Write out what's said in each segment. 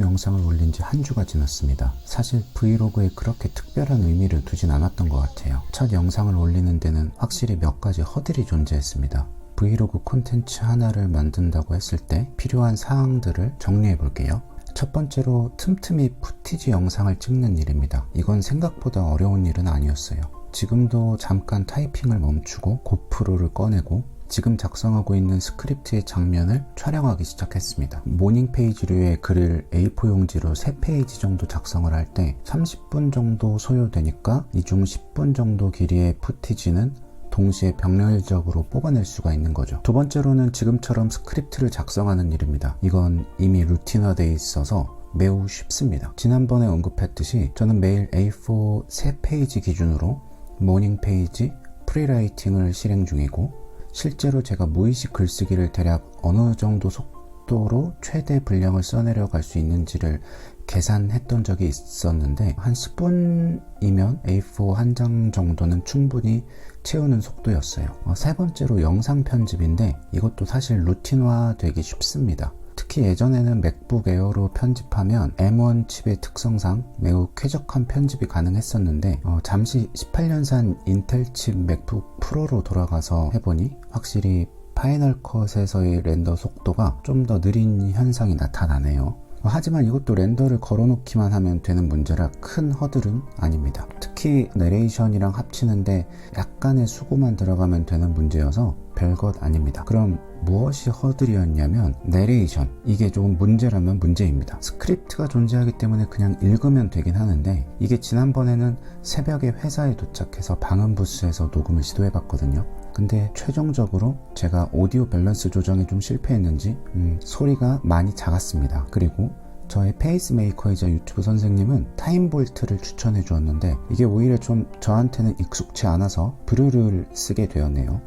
영상을 올린 지 한 주가 지났습니다. 사실 브이로그에 그렇게 특별한 의미를 두진 않았던 것 같아요. 첫 영상을 올리는 데는 확실히 몇 가지 허들이 존재했습니다. 브이로그 콘텐츠 하나를 만든다고 했을 때 필요한 사항들을 정리해 볼게요. 첫 번째로 틈틈이 푸티지 영상을 찍는 일입니다. 이건 생각보다 어려운 일은 아니었어요. 지금도 잠깐 타이핑을 멈추고 고프로를 꺼내고 지금 작성하고 있는 스크립트의 장면을 촬영하기 시작했습니다. 모닝 페이지류의 글을 A4 용지로 3페이지 정도 작성을 할 때 30분 정도 소요되니까 이 중 10분 정도 길이의 푸티지는 동시에 병렬적으로 뽑아낼 수가 있는 거죠. 두 번째로는 지금처럼 스크립트를 작성하는 일입니다. 이건 이미 루틴화되어 있어서 매우 쉽습니다. 지난번에 언급했듯이 저는 매일 A4 3페이지 기준으로 모닝 페이지 프리라이팅을 실행 중이고 실제로 제가 무의식 글쓰기를 대략 어느 정도 속도로 최대 분량을 써내려갈 수 있는지를 계산했던 적이 있었는데 한 10분이면 A4 한 장 정도는 충분히 채우는 속도였어요. 세 번째로 영상 편집인데 이것도 사실 루틴화 되기 쉽습니다. 특히 예전에는 맥북 에어로 편집하면 M1 칩의 특성상 매우 쾌적한 편집이 가능했었는데 잠시 18년산 인텔 칩 맥북 프로로 돌아가서 해보니 확실히 파이널 컷에서의 렌더 속도가 좀 더 느린 현상이 나타나네요. 하지만 이것도 렌더를 걸어놓기만 하면 되는 문제라 큰 허들은 아닙니다. 특히 내레이션이랑 합치는데 약간의 수고만 들어가면 되는 문제여서 별것 아닙니다. 그럼 무엇이 허들이었냐면 내레이션, 이게 조금 문제라면 문제입니다. 스크립트가 존재하기 때문에 그냥 읽으면 되긴 하는데 이게 지난번에는 새벽에 회사에 도착해서 방음 부스에서 녹음을 시도해봤거든요. 근데 최종적으로 제가 오디오 밸런스 조정에 좀 실패했는지 소리가 많이 작았습니다. 그리고 저의 페이스메이커이자 유튜브 선생님은 타임볼트를 추천해 주었는데 이게 오히려 좀 저한테는 익숙치 않아서 브루를 쓰게 되었네요.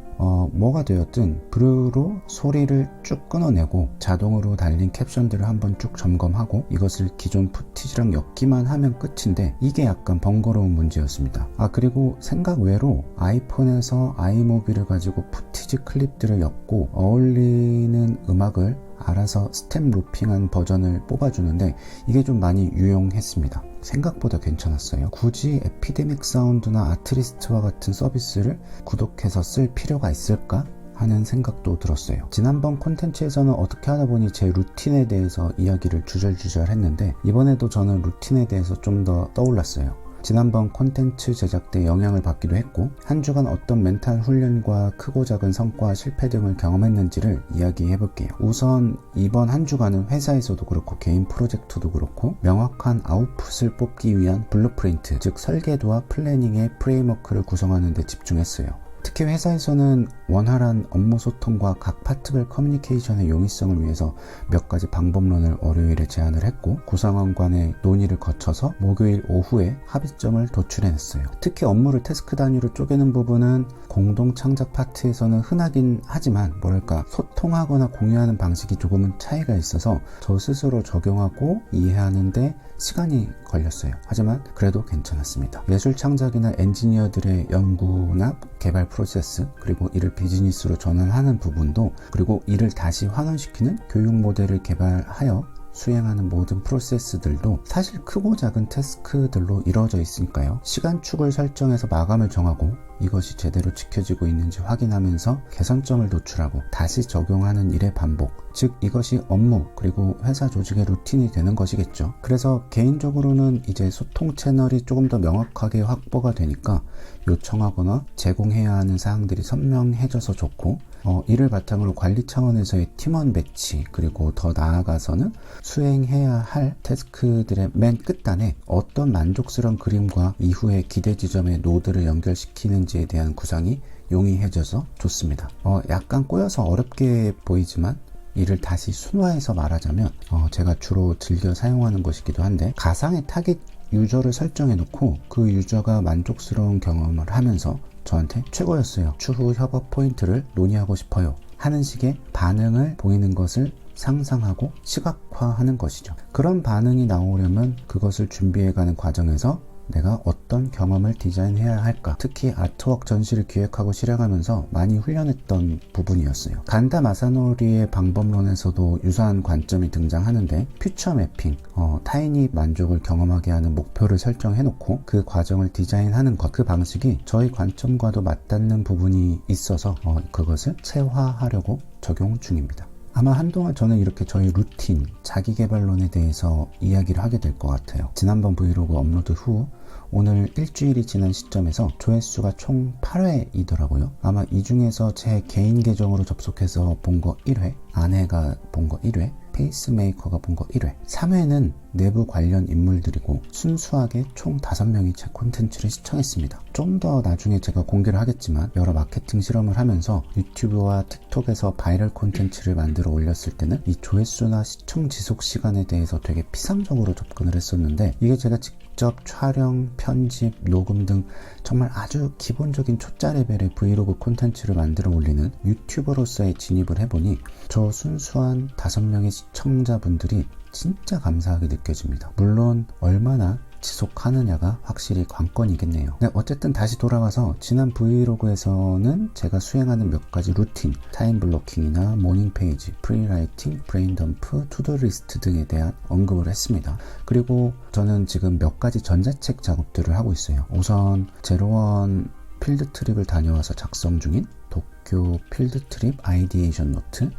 뭐가 되었든 브루로 소리를 쭉 끊어내고 자동으로 달린 캡션들을 한번 쭉 점검하고 이것을 기존 푸티지랑 엮기만 하면 끝인데 이게 약간 번거로운 문제였습니다. 그리고 생각 외로 아이폰에서 아이모비를 가지고 푸티지 클립들을 엮고 어울리는 음악을 알아서 스텝 루핑한 버전을 뽑아주는데 이게 좀 많이 유용했습니다. 생각보다 괜찮았어요. 굳이 에피데믹 사운드나 아트리스트와 같은 서비스를 구독해서 쓸 필요가 있을까? 하는 생각도 들었어요. 지난번 콘텐츠에서는 어떻게 하다 보니 제 루틴에 대해서 이야기를 주절주절 했는데 이번에도 저는 루틴에 대해서 좀 더 떠올랐어요. 지난번 콘텐츠 제작 때 영향을 받기도 했고 한 주간 어떤 멘탈 훈련과 크고 작은 성과, 실패 등을 경험했는지를 이야기해 볼게요. 우선 이번 한 주간은 회사에서도 그렇고 개인 프로젝트도 그렇고 명확한 아웃풋을 뽑기 위한 블루프린트, 즉 설계도와 플래닝의 프레임워크를 구성하는 데 집중했어요. 특히 회사에서는 원활한 업무 소통과 각 파트별 커뮤니케이션의 용이성을 위해서 몇 가지 방법론을 월요일에 제안을 했고 구성원 간의 논의를 거쳐서 목요일 오후에 합의점을 도출해냈어요. 특히 업무를 태스크 단위로 쪼개는 부분은 공동 창작 파트에서는 흔하긴 하지만 뭐랄까 소통하거나 공유하는 방식이 조금은 차이가 있어서 저 스스로 적용하고 이해하는데 시간이 걸렸어요. 하지만 그래도 괜찮았습니다. 예술 창작이나 엔지니어들의 연구나 개발 프로세스, 그리고 이를 비즈니스로 전환하는 부분도, 그리고 이를 다시 환원시키는 교육 모델을 개발하여 수행하는 모든 프로세스들도 사실 크고 작은 태스크들로 이루어져 있으니까요. 시간축을 설정해서 마감을 정하고 이것이 제대로 지켜지고 있는지 확인하면서 개선점을 노출하고 다시 적용하는 일의 반복, 즉 이것이 업무 그리고 회사 조직의 루틴이 되는 것이겠죠. 그래서 개인적으로는 이제 소통 채널이 조금 더 명확하게 확보가 되니까 요청하거나 제공해야 하는 사항들이 선명해져서 좋고 이를 바탕으로 관리 차원에서의 팀원 배치, 그리고 더 나아가서는 수행해야 할 태스크들의 맨 끝단에 어떤 만족스러운 그림과 이후의 기대 지점의 노드를 연결시키는지에 대한 구상이 용이해져서 좋습니다. 약간 꼬여서 어렵게 보이지만 이를 다시 순화해서 말하자면 제가 주로 즐겨 사용하는 것이기도 한데 가상의 타깃 유저를 설정해 놓고 그 유저가 만족스러운 경험을 하면서 저한테 최고였어요, 추후 협업 포인트를 논의하고 싶어요 하는 식의 반응을 보이는 것을 상상하고 시각화하는 것이죠. 그런 반응이 나오려면 그것을 준비해가는 과정에서 내가 어떤 경험을 디자인해야 할까, 특히 아트웍 전시를 기획하고 실행하면서 많이 훈련했던 부분이었어요. 간다 마사노리의 방법론에서도 유사한 관점이 등장하는데, 퓨처 매핑, 타인이 만족을 경험하게 하는 목표를 설정해놓고 그 과정을 디자인하는 것, 그 방식이 저희 관점과도 맞닿는 부분이 있어서 그것을 체화하려고 적용 중입니다. 아마 한동안 저는 이렇게 저희 루틴, 자기계발론에 대해서 이야기를 하게 될 것 같아요. 지난번 브이로그 업로드 후 오늘 일주일이 지난 시점에서 조회수가 총 8회이더라고요. 아마 이 중에서 제 개인 계정으로 접속해서 본 거 1회, 아내가 본 거 1회, 페이스메이커가 본 거 1회, 3회는 내부 관련 인물들이고 순수하게 총 5명이 제 콘텐츠를 시청했습니다. 좀 더 나중에 제가 공개를 하겠지만 여러 마케팅 실험을 하면서 유튜브와 틱톡에서 바이럴 콘텐츠를 만들어 올렸을 때는 이 조회수나 시청 지속 시간에 대해서 되게 피상적으로 접근을 했었는데, 이게 제가 직접 촬영, 편집, 녹음 등 정말 아주 기본적인 초짜 레벨의 브이로그 콘텐츠를 만들어 올리는 유튜버로서의 진입을 해보니 저 순수한 5명의 시청자분들이 진짜 감사하게 느껴집니다. 물론 얼마나 지속하느냐가 확실히 관건이겠네요. 네, 어쨌든 다시 돌아가서 지난 브이로그에서는 제가 수행하는 몇 가지 루틴, 타임 블로킹이나 모닝 페이지, 프리라이팅, 브레인덤프, 투두리스트 등에 대한 언급을 했습니다. 그리고 저는 지금 몇 가지 전자책 작업들을 하고 있어요. 우선 제로원 필드 트립을 다녀와서 작성 중인 도쿄 필드 트립 아이디에이션 노트,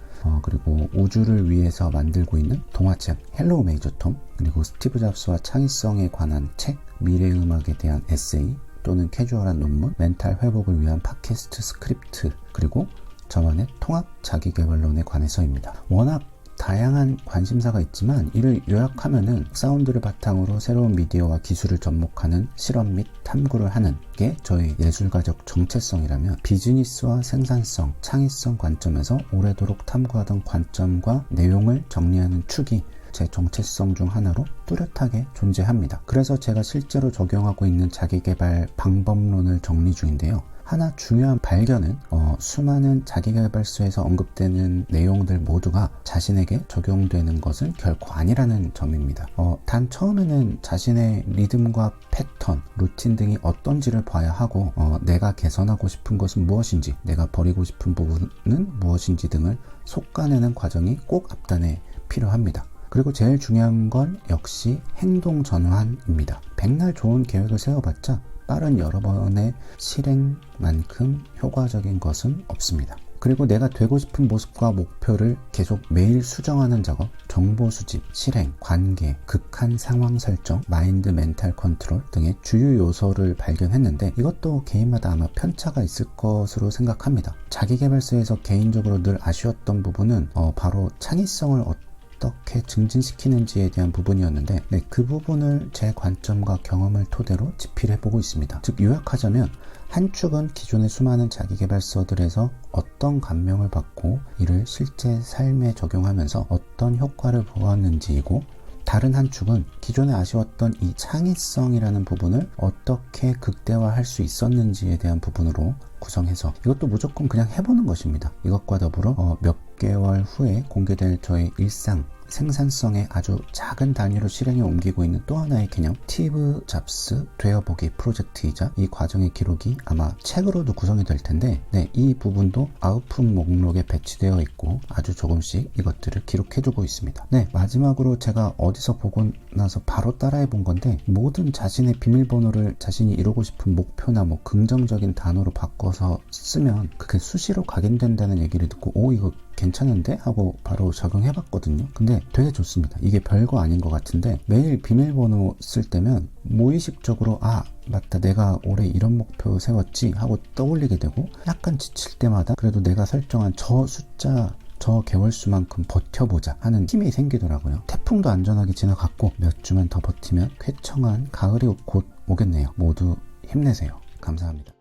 그리고 우주를 위해서 만들고 있는 동화책 헬로우 메이저 톰, 그리고 스티브 잡스와 창의성에 관한 책, 미래 음악에 대한 에세이 또는 캐주얼한 논문, 멘탈 회복을 위한 팟캐스트 스크립트, 그리고 저만의 통합 자기계발론에 관해서입니다. 워낙 다양한 관심사가 있지만 이를 요약하면은 사운드를 바탕으로 새로운 미디어와 기술을 접목하는 실험 및 탐구를 하는 게 저희 예술가적 정체성이라면, 비즈니스와 생산성, 창의성 관점에서 오래도록 탐구하던 관점과 내용을 정리하는 축이 제 정체성 중 하나로 뚜렷하게 존재합니다. 그래서 제가 실제로 적용하고 있는 자기계발 방법론을 정리 중인데요. 하나 중요한 발견은 수많은 자기계발서에서 언급되는 내용들 모두가 자신에게 적용되는 것은 결코 아니라는 점입니다. 단 처음에는 자신의 리듬과 패턴, 루틴 등이 어떤지를 봐야 하고 내가 개선하고 싶은 것은 무엇인지, 내가 버리고 싶은 부분은 무엇인지 등을 속가내는 과정이 꼭 앞단에 필요합니다. 그리고 제일 중요한 건 역시 행동 전환입니다. 백날 좋은 계획을 세워봤자 빠른 여러 번의 실행만큼 효과적인 것은 없습니다. 그리고 내가 되고 싶은 모습과 목표를 계속 매일 수정하는 작업, 정보 수집, 실행, 관계, 극한 상황 설정, 마인드 멘탈 컨트롤 등의 주요 요소를 발견했는데, 이것도 개인마다 아마 편차가 있을 것으로 생각합니다. 자기계발서에서 개인적으로 늘 아쉬웠던 부분은 바로 창의성을 어떻게 증진시키는지에 대한 부분이었는데, 그 부분을 제 관점과 경험을 토대로 집필해보고 있습니다. 즉 요약하자면, 한 축은 기존의 수많은 자기계발서들에서 어떤 감명을 받고 이를 실제 삶에 적용하면서 어떤 효과를 보았는지이고, 다른 한 축은 기존에 아쉬웠던 이 창의성이라는 부분을 어떻게 극대화할 수 있었는지에 대한 부분으로 구성해서, 이것도 무조건 그냥 해보는 것입니다. 이것과 더불어 몇 개월 후에 공개될 저의 일상 생산성의 아주 작은 단위로 실행에 옮기고 있는 또 하나의 개념, 스티브 잡스 되어보기 프로젝트이자 이 과정의 기록이 아마 책으로도 구성이 될 텐데, 이 부분도 아웃풋 목록에 배치되어 있고 아주 조금씩 이것들을 기록해두고 있습니다. 마지막으로 제가 어디서 보고 나서 바로 따라해 본 건데, 모든 자신의 비밀번호를 자신이 이루고 싶은 목표나 긍정적인 단어로 바꿔서 쓰면 그게 수시로 각인된다는 얘기를 듣고 이거 괜찮은데? 하고 바로 적용해봤거든요. 근데 되게 좋습니다. 이게 별거 아닌 것 같은데 매일 비밀번호 쓸 때면 무의식적으로 맞다, 내가 올해 이런 목표 세웠지 하고 떠올리게 되고, 약간 지칠 때마다 그래도 내가 설정한 저 숫자, 저 개월수만큼 버텨보자 하는 힘이 생기더라고요. 태풍도 안전하게 지나갔고 몇 주만 더 버티면 쾌청한 가을이 곧 오겠네요. 모두 힘내세요. 감사합니다.